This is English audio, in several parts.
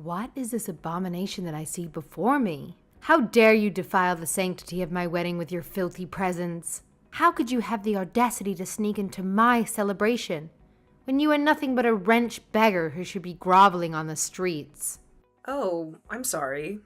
What is this abomination that I see before me? How dare you defile the sanctity of my wedding with your filthy presence? How could you have the audacity to sneak into my celebration when you are nothing but a wrench beggar who should be groveling on the streets? Oh, I'm sorry.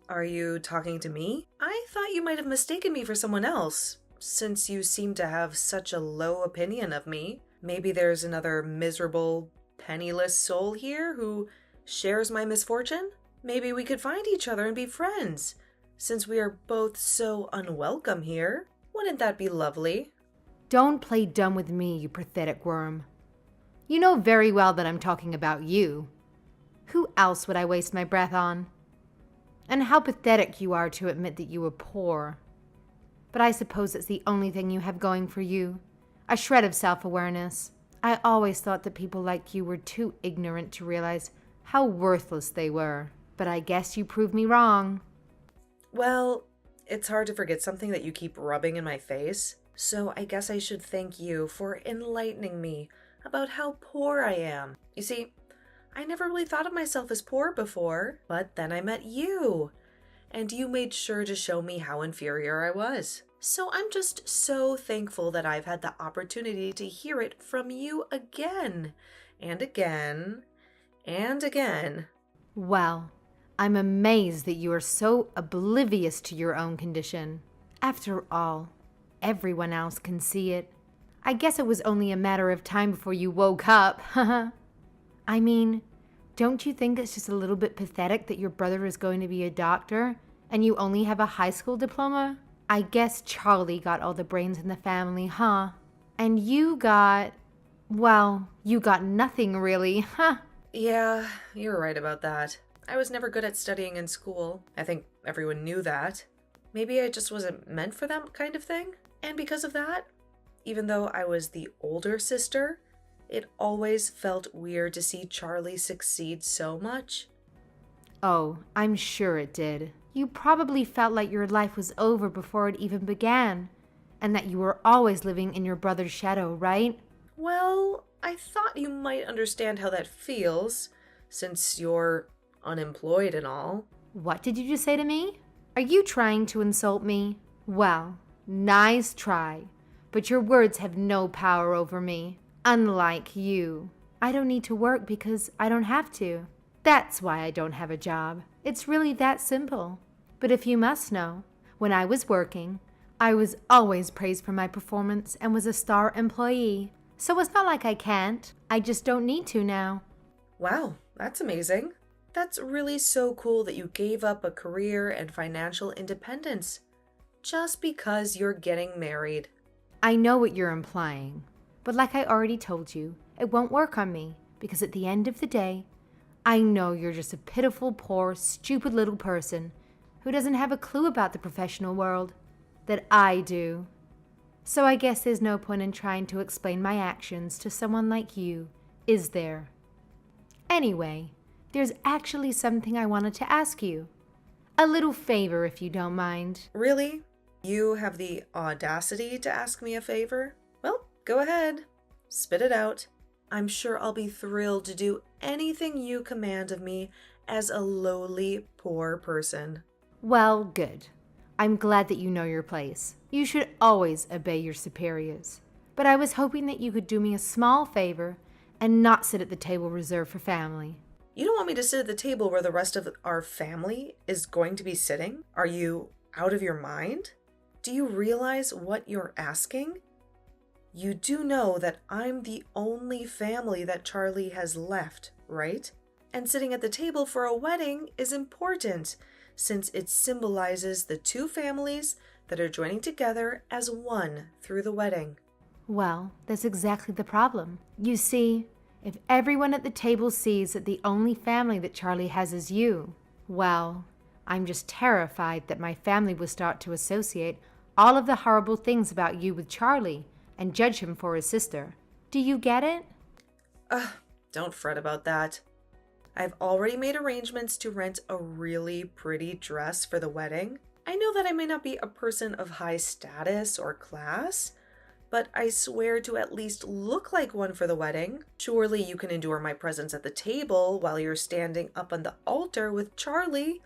Are you talking to me? I thought you might have mistaken me for someone else, since you seem to have such a low opinion of me. Maybe there's another miserable, penniless soul here who shares my misfortune? Maybe we could find each other and be friends, since we are both so unwelcome here. Wouldn't that be lovely? Don't play dumb with me, you pathetic worm. You know very well that I'm talking about you. Who else would I waste my breath on? And how pathetic you are to admit that you were poor. But I suppose it's the only thing you have going for you. A shred of self-awareness. I always thought that people like you were too ignorant to realize how worthless they were. But I guess you proved me wrong. Well, it's hard to forget something that you keep rubbing in my face, so I guess I should thank you for enlightening me about how poor I am. You see, I never really thought of myself as poor before, but then I met you, and you made sure to show me how inferior I was. So I'm just so thankful that I've had the opportunity to hear it from you again, and again, and again. Well, I'm amazed that you are so oblivious to your own condition. After all, everyone else can see it. I guess it was only a matter of time before you woke up. I mean, don't you think it's just a little bit pathetic that your brother is going to be a doctor and you only have a high school diploma? I guess Charlie got all the brains in the family, huh? And you got nothing really, huh? Yeah, you're right about that. I was never good at studying in school. I think everyone knew that. Maybe I just wasn't meant for that kind of thing. And because of that, even though I was the older sister, it always felt weird to see Charlie succeed so much. Oh, I'm sure it did. You probably felt like your life was over before it even began, and that you were always living in your brother's shadow, right? Well, I thought you might understand how that feels, since you're unemployed and all. What did you just say to me? Are you trying to insult me? Well, nice try, but your words have no power over me. Unlike you, I don't need to work because I don't have to. That's why I don't have a job. It's really that simple. But if you must know, when I was working, I was always praised for my performance and was a star employee. So it's not like I can't. I just don't need to now. Wow, that's amazing. That's really so cool that you gave up a career and financial independence just because you're getting married. I know what you're implying, but like I already told you, it won't work on me because at the end of the day, I know you're just a pitiful, poor, stupid little person who doesn't have a clue about the professional world that I do. So I guess there's no point in trying to explain my actions to someone like you, is there? Anyway, there's actually something I wanted to ask you. A little favor, if you don't mind. Really? You have the audacity to ask me a favor? Well, go ahead. Spit it out. I'm sure I'll be thrilled to do anything you command of me as a lowly, poor person. Well, good. I'm glad that you know your place. You should always obey your superiors. But I was hoping that you could do me a small favor and not sit at the table reserved for family. You don't want me to sit at the table where the rest of our family is going to be sitting? Are you out of your mind? Do you realize what you're asking? You do know that I'm the only family that Charlie has left, right? And sitting at the table for a wedding is important, since it symbolizes the two families that are joining together as one through the wedding. Well, that's exactly the problem. You see, if everyone at the table sees that the only family that Charlie has is you, well, I'm just terrified that my family will start to associate all of the horrible things about you with Charlie and judge him for his sister. Do you get it? Don't fret about that. I've already made arrangements to rent a really pretty dress for the wedding. I know that I may not be a person of high status or class, but I swear to at least look like one for the wedding. Surely you can endure my presence at the table while you're standing up on the altar with Charlie,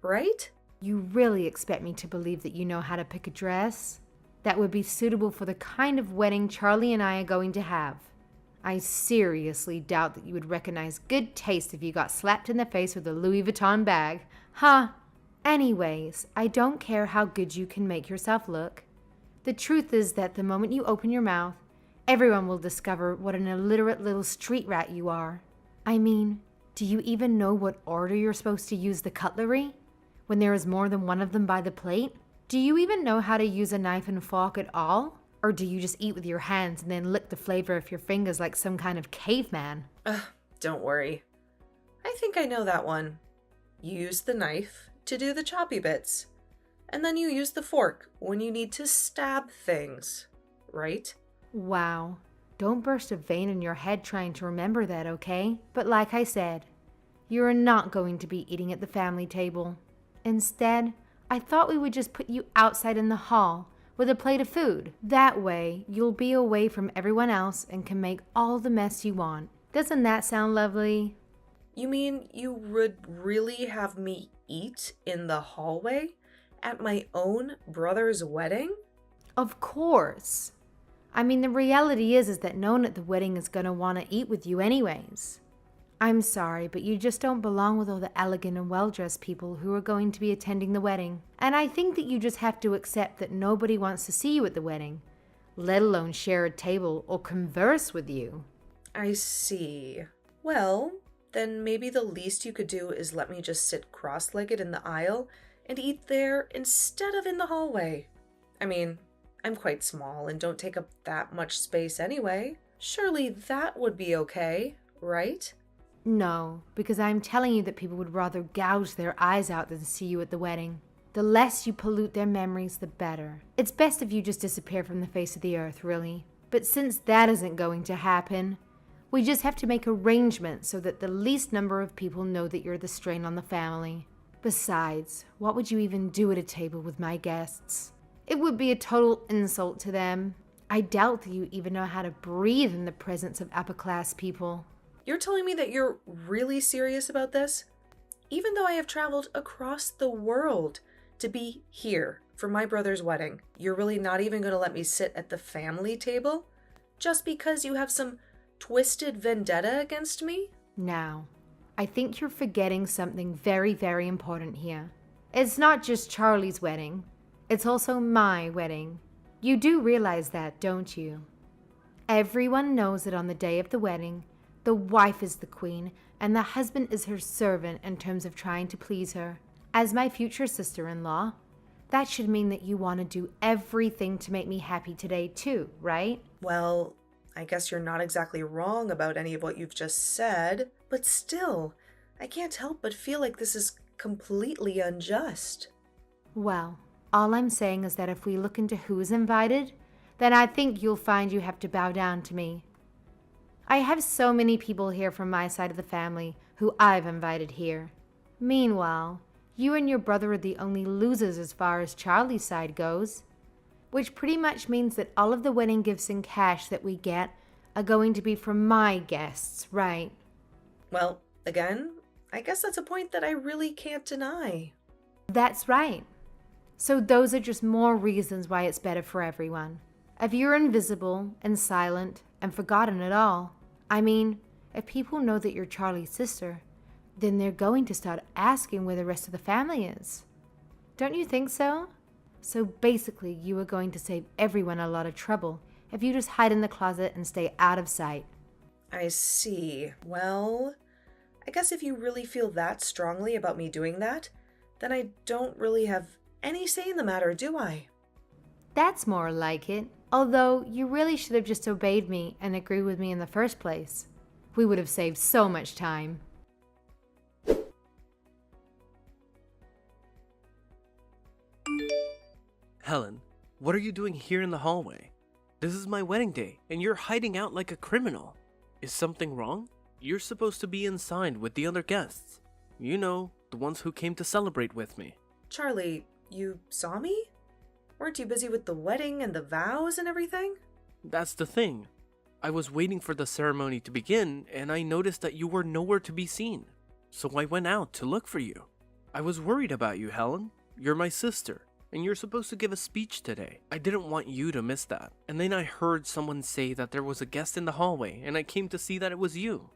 right? You really expect me to believe that you know how to pick a dress that would be suitable for the kind of wedding Charlie and I are going to have? I seriously doubt that you would recognize good taste if you got slapped in the face with a Louis Vuitton bag. Huh? Anyways, I don't care how good you can make yourself look. The truth is that the moment you open your mouth, everyone will discover what an illiterate little street rat you are. I mean, do you even know what order you're supposed to use the cutlery when there is more than one of them by the plate? Do you even know how to use a knife and fork at all? Or do you just eat with your hands and then lick the flavor of your fingers like some kind of caveman? Don't worry. I think I know that one. You use the knife to do the choppy bits, and then you use the fork when you need to stab things, right? Wow. Don't burst a vein in your head trying to remember that, okay? But like I said, you're not going to be eating at the family table. Instead, I thought we would just put you outside in the hall with a plate of food. That way, you'll be away from everyone else and can make all the mess you want. Doesn't that sound lovely? You mean you would really have me eat in the hallway at my own brother's wedding? Of course. I mean, the reality is that no one at the wedding is going to want to eat with you anyways. I'm sorry, but you just don't belong with all the elegant and well-dressed people who are going to be attending the wedding. And I think that you just have to accept that nobody wants to see you at the wedding, let alone share a table or converse with you. I see. Well, then maybe the least you could do is let me just sit cross-legged in the aisle and eat there instead of in the hallway. I mean, I'm quite small and don't take up that much space anyway. Surely that would be okay, right? No, because I'm telling you that people would rather gouge their eyes out than see you at the wedding. The less you pollute their memories, the better. It's best if you just disappear from the face of the earth, really. But since that isn't going to happen, we just have to make arrangements so that the least number of people know that you're the strain on the family. Besides, what would you even do at a table with my guests? It would be a total insult to them. I doubt that you even know how to breathe in the presence of upper-class people. You're telling me that you're really serious about this? Even though I have traveled across the world to be here for my brother's wedding, you're really not even going to let me sit at the family table? Just because you have some twisted vendetta against me? Now, I think you're forgetting something very, very important here. It's not just Charlie's wedding. It's also my wedding. You do realize that, don't you? Everyone knows that on the day of the wedding, the wife is the queen and the husband is her servant in terms of trying to please her. As my future sister-in-law, that should mean that you want to do everything to make me happy today too, right? Well, I guess you're not exactly wrong about any of what you've just said, but still, I can't help but feel like this is completely unjust. Well, all I'm saying is that if we look into who's invited, then I think you'll find you have to bow down to me. I have so many people here from my side of the family who I've invited here. Meanwhile, you and your brother are the only losers as far as Charlie's side goes, which pretty much means that all of the wedding gifts and cash that we get are going to be from my guests, right? Well, again, I guess that's a point that I really can't deny. That's right. So those are just more reasons why it's better for everyone. If you're invisible and silent and forgotten at all, I mean, if people know that you're Charlie's sister, then they're going to start asking where the rest of the family is. Don't you think so? So basically, you are going to save everyone a lot of trouble if you just hide in the closet and stay out of sight. I see. Well, I guess if you really feel that strongly about me doing that, then I don't really have any say in the matter, do I? That's more like it. Although you really should have just obeyed me and agreed with me in the first place. We would have saved so much time. Helen, what are you doing here in the hallway? This is my wedding day, and you're hiding out like a criminal. Is something wrong? You're supposed to be inside with the other guests. You know, the ones who came to celebrate with me. Charlie, you saw me? Weren't you busy with the wedding and the vows and everything? That's the thing. I was waiting for the ceremony to begin, and I noticed that you were nowhere to be seen. So I went out to look for you. I was worried about you, Helen. You're my sister, and you're supposed to give a speech today. I didn't want you to miss that. And then I heard someone say that there was a guest in the hallway, and I came to see that it was you.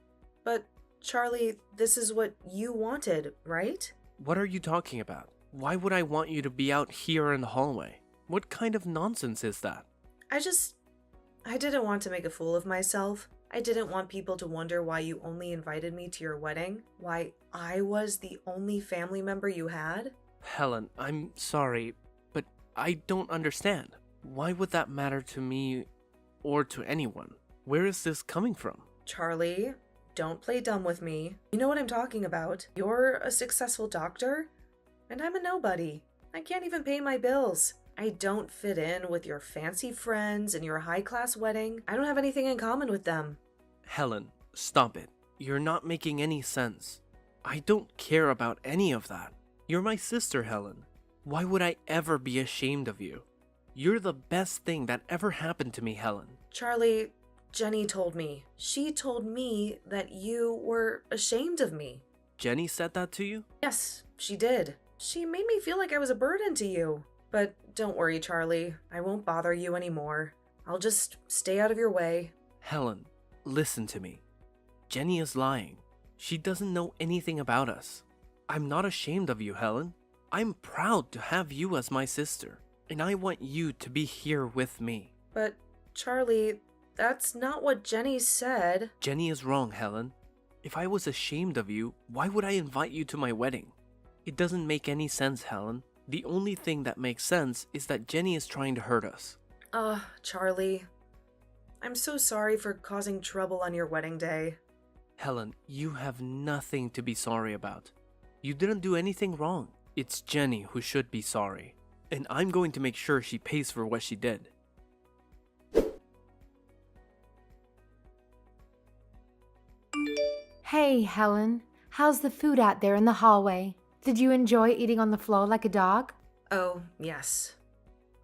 But, Charlie, this is what you wanted, right? What are you talking about? Why would I want you to be out here in the hallway? What kind of nonsense is that? I didn't want to make a fool of myself. I didn't want people to wonder why you only invited me to your wedding, why I was the only family member you had. Helen, I'm sorry, but I don't understand. Why would that matter to me or to anyone? Where is this coming from? Charlie, don't play dumb with me. You know what I'm talking about. You're a successful doctor, and I'm a nobody. I can't even pay my bills. I don't fit in with your fancy friends and your high-class wedding. I don't have anything in common with them. Helen, stop it. You're not making any sense. I don't care about any of that. You're my sister, Helen. Why would I ever be ashamed of you? You're the best thing that ever happened to me, Helen. Charlie, Jenny told me. She told me that you were ashamed of me. Jenny said that to you? Yes, she did. She made me feel like I was a burden to you. But don't worry, Charlie. I won't bother you anymore. I'll just stay out of your way. Helen, listen to me. Jenny is lying. She doesn't know anything about us. I'm not ashamed of you, Helen. I'm proud to have you as my sister, and I want you to be here with me. But, Charlie, that's not what Jenny said. Jenny is wrong, Helen. If I was ashamed of you, why would I invite you to my wedding? It doesn't make any sense, Helen. The only thing that makes sense is that Jenny is trying to hurt us. Charlie. I'm so sorry for causing trouble on your wedding day. Helen, you have nothing to be sorry about. You didn't do anything wrong. It's Jenny who should be sorry. And I'm going to make sure she pays for what she did. Hey, Helen. How's the food out there in the hallway? Did you enjoy eating on the floor like a dog? Oh, yes.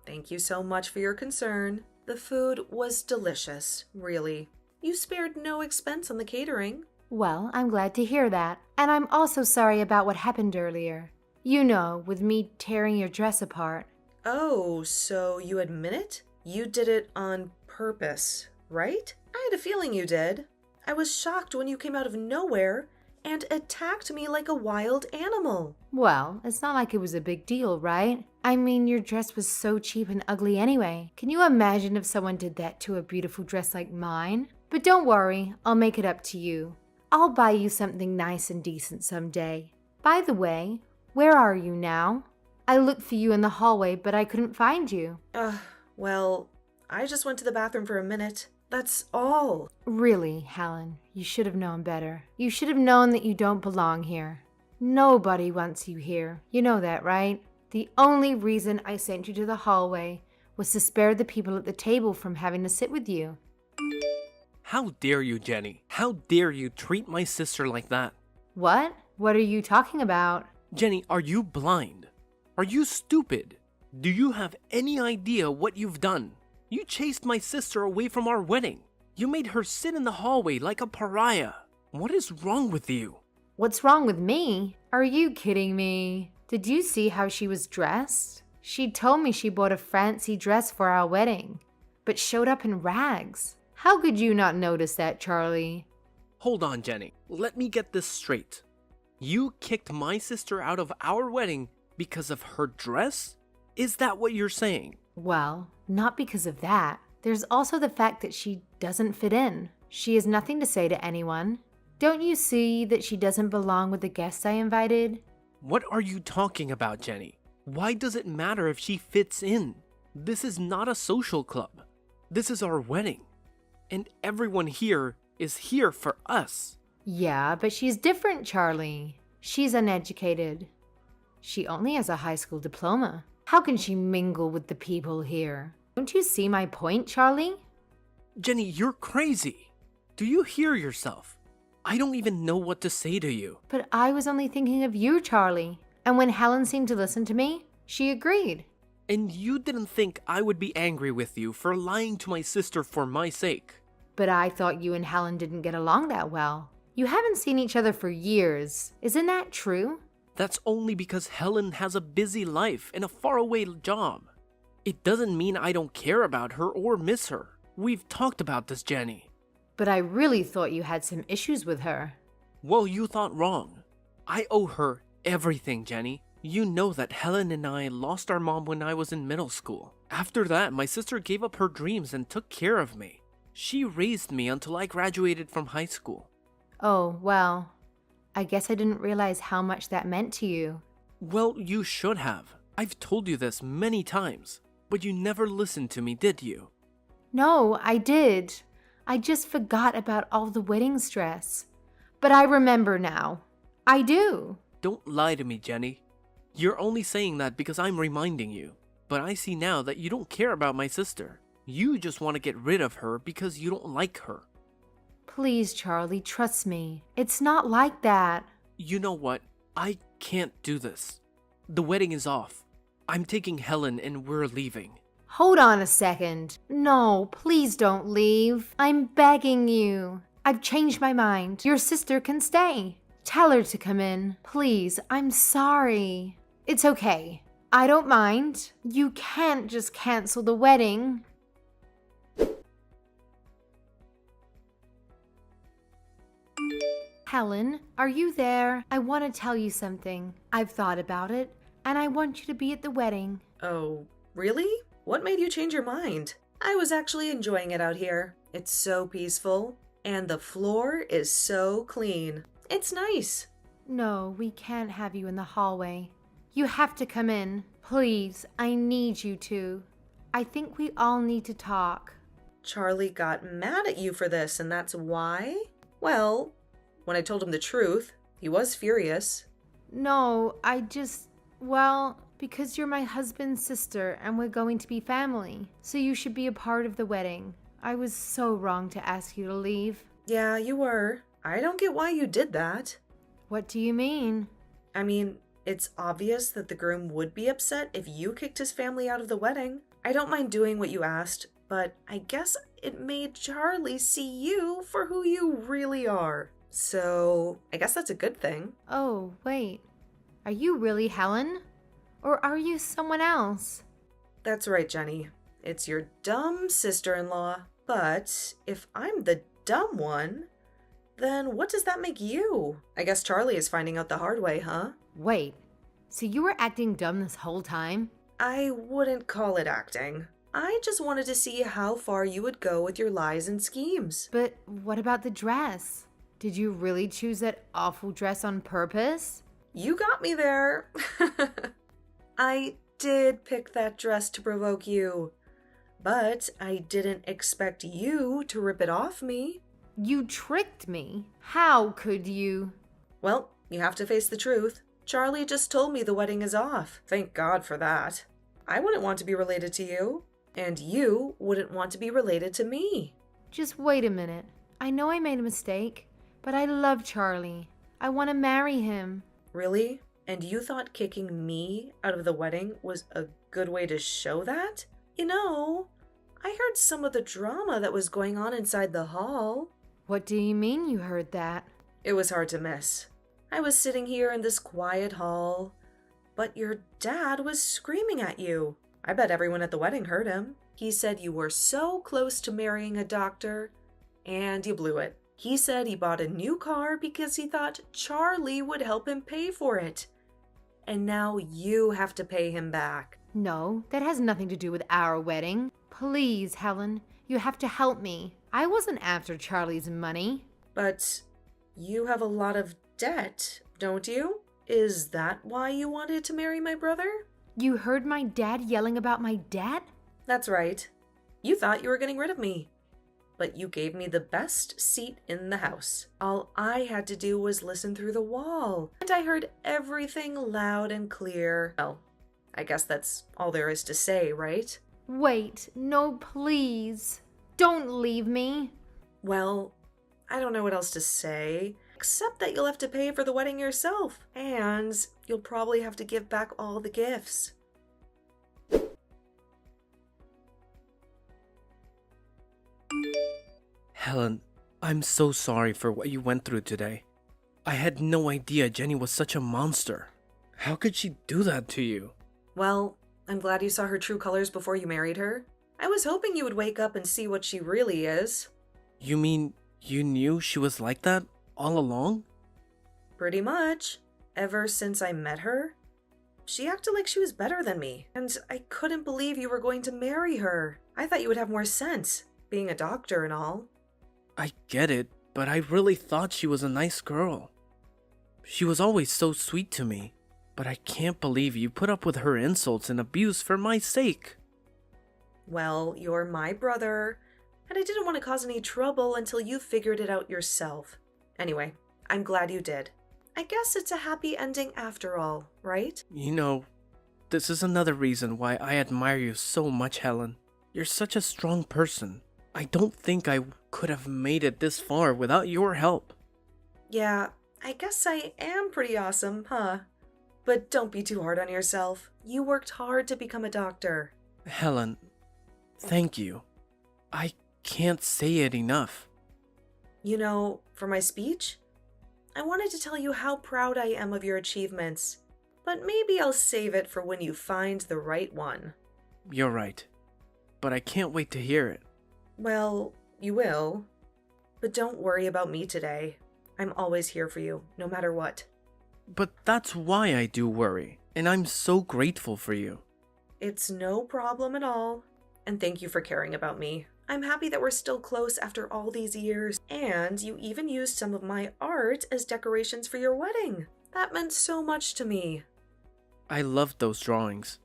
Thank you so much for your concern. The food was delicious, really. You spared no expense on the catering. Well, I'm glad to hear that. And I'm also sorry about what happened earlier. You know, with me tearing your dress apart. Oh, so you admit it? You did it on purpose, right? I had a feeling you did. I was shocked when you came out of nowhere and attacked me like a wild animal. Well, it's not like it was a big deal, right? I mean, your dress was so cheap and ugly anyway. Can you imagine if someone did that to a beautiful dress like mine? But don't worry, I'll make it up to you. I'll buy you something nice and decent someday. By the way, where are you now? I looked for you in the hallway, but I couldn't find you. Well, I just went to the bathroom for a minute. That's all. Really, Helen, you should have known better. You should have known that you don't belong here. Nobody wants you here. You know that, right? The only reason I sent you to the hallway was to spare the people at the table from having to sit with you. How dare you, Jenny? How dare you treat my sister like that? What? What are you talking about? Jenny, are you blind? Are you stupid? Do you have any idea what you've done? You chased my sister away from our wedding. You made her sit in the hallway like a pariah. What is wrong with you? What's wrong with me? Are you kidding me? Did you see how she was dressed? She told me she bought a fancy dress for our wedding, but showed up in rags. How could you not notice that, Charlie? Hold on, Jenny. Let me get this straight. You kicked my sister out of our wedding because of her dress? Is that what you're saying? Well, not because of that. There's also the fact that she doesn't fit in. She has nothing to say to anyone. Don't you see that she doesn't belong with the guests I invited? What are you talking about, Jenny? Why does it matter if she fits in? This is not a social club. This is our wedding. And everyone here is here for us. Yeah, but she's different, Charlie. She's uneducated. She only has a high school diploma. How can she mingle with the people here? Don't you see my point, Charlie? Jenny, you're crazy. Do you hear yourself? I don't even know what to say to you. But I was only thinking of you, Charlie. And when Helen seemed to listen to me, she agreed. And you didn't think I would be angry with you for lying to my sister for my sake. But I thought you and Helen didn't get along that well. You haven't seen each other for years. Isn't that true? That's only because Helen has a busy life and a faraway job. It doesn't mean I don't care about her or miss her. We've talked about this, Jenny. But I really thought you had some issues with her. Well, you thought wrong. I owe her everything, Jenny. You know that Helen and I lost our mom when I was in middle school. After that, my sister gave up her dreams and took care of me. She raised me until I graduated from high school. Oh, well, I guess I didn't realize how much that meant to you. Well, you should have. I've told you this many times, but you never listened to me, did you? No, I did. I just forgot about all the wedding stress. But I remember now. I do. Don't lie to me, Jenny. You're only saying that because I'm reminding you. But I see now that you don't care about my sister. You just want to get rid of her because you don't like her. Please, Charlie, trust me. It's not like that. You know what? I can't do this. The wedding is off. I'm taking Helen and we're leaving. Hold on a second. No, please don't leave. I'm begging you. I've changed my mind. Your sister can stay. Tell her to come in. Please, I'm sorry. It's okay. I don't mind. You can't just cancel the wedding. Helen, are you there? I want to tell you something. I've thought about it, and I want you to be at the wedding. Oh, really? What made you change your mind? I was actually enjoying it out here. It's so peaceful, and the floor is so clean. It's nice. No, we can't have you in the hallway. You have to come in. Please, I need you to. I think we all need to talk. Charlie got mad at you for this, and that's why? Well, when I told him the truth, he was furious. No, because you're my husband's sister and we're going to be family, so you should be a part of the wedding. I was so wrong to ask you to leave. Yeah, you were. I don't get why you did that. What do you mean? I mean, it's obvious that the groom would be upset if you kicked his family out of the wedding. I don't mind doing what you asked, but I guess it made Charlie see you for who you really are. So, I guess that's a good thing. Oh, wait. Are you really Helen? Or are you someone else? That's right, Jenny. It's your dumb sister-in-law. But if I'm the dumb one, then what does that make you? I guess Charlie is finding out the hard way, huh? Wait, so you were acting dumb this whole time? I wouldn't call it acting. I just wanted to see how far you would go with your lies and schemes. But what about the dress? Did you really choose that awful dress on purpose? You got me there. I did pick that dress to provoke you, but I didn't expect you to rip it off me. You tricked me. How could you? Well, you have to face the truth. Charlie just told me the wedding is off. Thank God for that. I wouldn't want to be related to you, and you wouldn't want to be related to me. Just wait a minute. I know I made a mistake, but I love Charlie. I want to marry him. Really? And you thought kicking me out of the wedding was a good way to show that? You know, I heard some of the drama that was going on inside the hall. What do you mean you heard that? It was hard to miss. I was sitting here in this quiet hall, but your dad was screaming at you. I bet everyone at the wedding heard him. He said you were so close to marrying a doctor, and you blew it. He said he bought a new car because he thought Charlie would help him pay for it. And now you have to pay him back. No, that has nothing to do with our wedding. Please, Helen, you have to help me. I wasn't after Charlie's money. But you have a lot of debt, don't you? Is that why you wanted to marry my brother? You heard my dad yelling about my debt? That's right. You thought you were getting rid of me. But you gave me the best seat in the house. All I had to do was listen through the wall, and I heard everything loud and clear. Well, I guess that's all there is to say, right? Wait, no, please. Don't leave me. Well, I don't know what else to say, except that you'll have to pay for the wedding yourself, and you'll probably have to give back all the gifts. Helen, I'm so sorry for what you went through today. I had no idea Jenny was such a monster. How could she do that to you? Well, I'm glad you saw her true colors before you married her. I was hoping you would wake up and see what she really is. You mean you knew she was like that all along? Pretty much. Ever since I met her. She acted like she was better than me, and I couldn't believe you were going to marry her. I thought you would have more sense, being a doctor and all. I get it, but I really thought she was a nice girl. She was always so sweet to me, but I can't believe you put up with her insults and abuse for my sake. Well, you're my brother, and I didn't want to cause any trouble until you figured it out yourself. Anyway, I'm glad you did. I guess it's a happy ending after all, right? You know, this is another reason why I admire you so much, Helen. You're such a strong person. I don't think I could have made it this far without your help. Yeah, I guess I am pretty awesome, huh? But don't be too hard on yourself. You worked hard to become a doctor. Helen, thank you. I can't say it enough. You know, for my speech, I wanted to tell you how proud I am of your achievements, but maybe I'll save it for when you find the right one. You're right, but I can't wait to hear it. Well, you will. But don't worry about me today. I'm always here for you, no matter what. But that's why I do worry, and I'm so grateful for you. It's no problem at all. And thank you for caring about me. I'm happy that we're still close after all these years. And you even used some of my art as decorations for your wedding. That meant so much to me. I loved those drawings.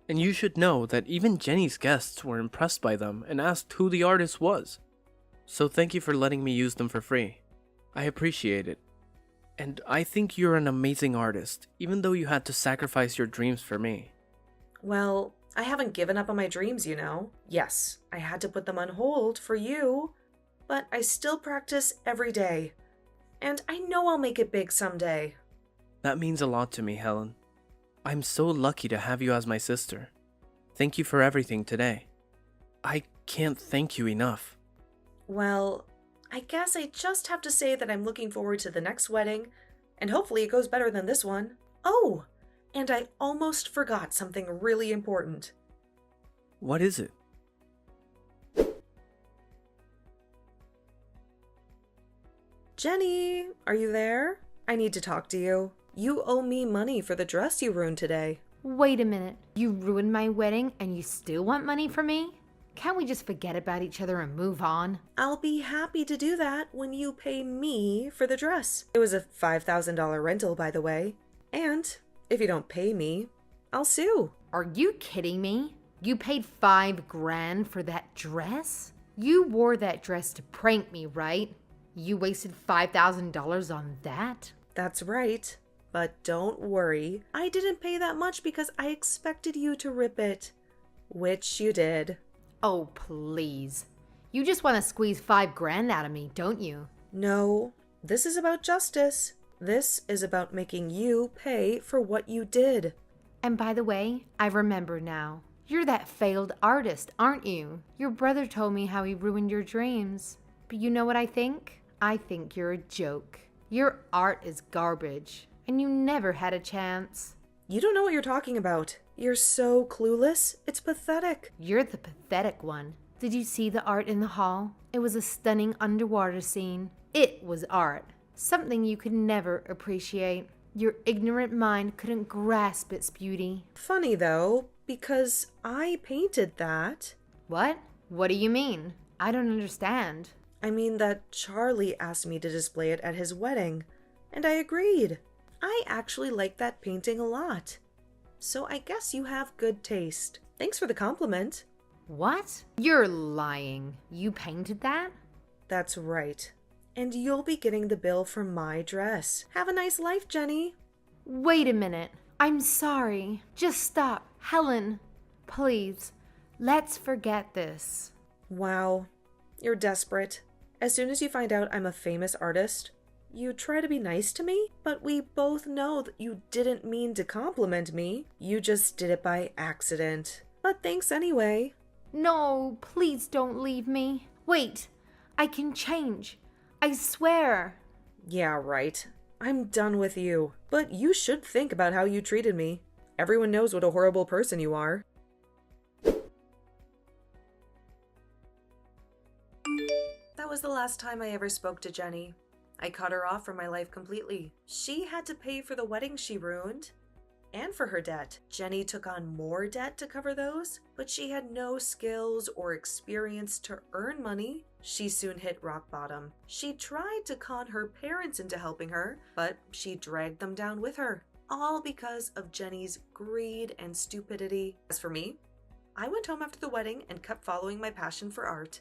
And you should know that even Jenny's guests were impressed by them and asked who the artist was. So thank you for letting me use them for free. I appreciate it. And I think you're an amazing artist, even though you had to sacrifice your dreams for me. Well, I haven't given up on my dreams, you know. Yes, I had to put them on hold for you, but I still practice every day. And I know I'll make it big someday. That means a lot to me, Helen. I'm so lucky to have you as my sister. Thank you for everything today. I can't thank you enough. Well, I guess I just have to say that I'm looking forward to the next wedding, and hopefully it goes better than this one. Oh, and I almost forgot something really important. What is it? Jenny, are you there? I need to talk to you. You owe me money for the dress you ruined today. Wait a minute. You ruined my wedding and you still want money from me? Can't we just forget about each other and move on? I'll be happy to do that when you pay me for the dress. It was a $5,000 rental, by the way. And if you don't pay me, I'll sue. Are you kidding me? You paid $5,000 for that dress? You wore that dress to prank me, right? You wasted $5,000 on that? That's right. But don't worry, I didn't pay that much because I expected you to rip it. Which you did. Oh, please. You just want to squeeze $5,000 out of me, don't you? No, this is about justice. This is about making you pay for what you did. And by the way, I remember now. You're that failed artist, aren't you? Your brother told me how he ruined your dreams. But you know what I think? I think you're a joke. Your art is garbage, and you never had a chance. You don't know what you're talking about. You're so clueless. It's pathetic. You're the pathetic one. Did you see the art in the hall? It was a stunning underwater scene. It was art. Something you could never appreciate. Your ignorant mind couldn't grasp its beauty. Funny though, because I painted that. What? What do you mean? I don't understand. I mean that Charlie asked me to display it at his wedding, and I agreed. I actually like that painting a lot. So I guess you have good taste. Thanks for the compliment. What? You're lying. You painted that? That's right. And you'll be getting the bill for my dress. Have a nice life, Jenny. Wait a minute. I'm sorry. Just stop. Helen, please, let's forget this. Wow, you're desperate. As soon as you find out I'm a famous artist, you try to be nice to me, but we both know that you didn't mean to compliment me. You just did it by accident. But thanks anyway. No, please don't leave me. Wait, I can change. I swear. Yeah, right. I'm done with you. But you should think about how you treated me. Everyone knows what a horrible person you are. That was the last time I ever spoke to Jenny. I cut her off from my life completely. She had to pay for the wedding she ruined, and for her debt. Jenny took on more debt to cover those, but she had no skills or experience to earn money. She soon hit rock bottom. She tried to con her parents into helping her, but she dragged them down with her, all because of Jenny's greed and stupidity. As for me, I went home after the wedding and kept following my passion for art.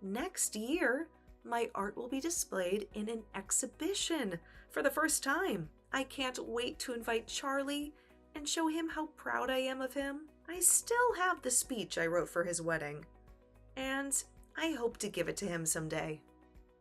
Next year, my art will be displayed in an exhibition for the first time. I can't wait to invite Charlie and show him how proud I am of him. I still have the speech I wrote for his wedding, and I hope to give it to him someday.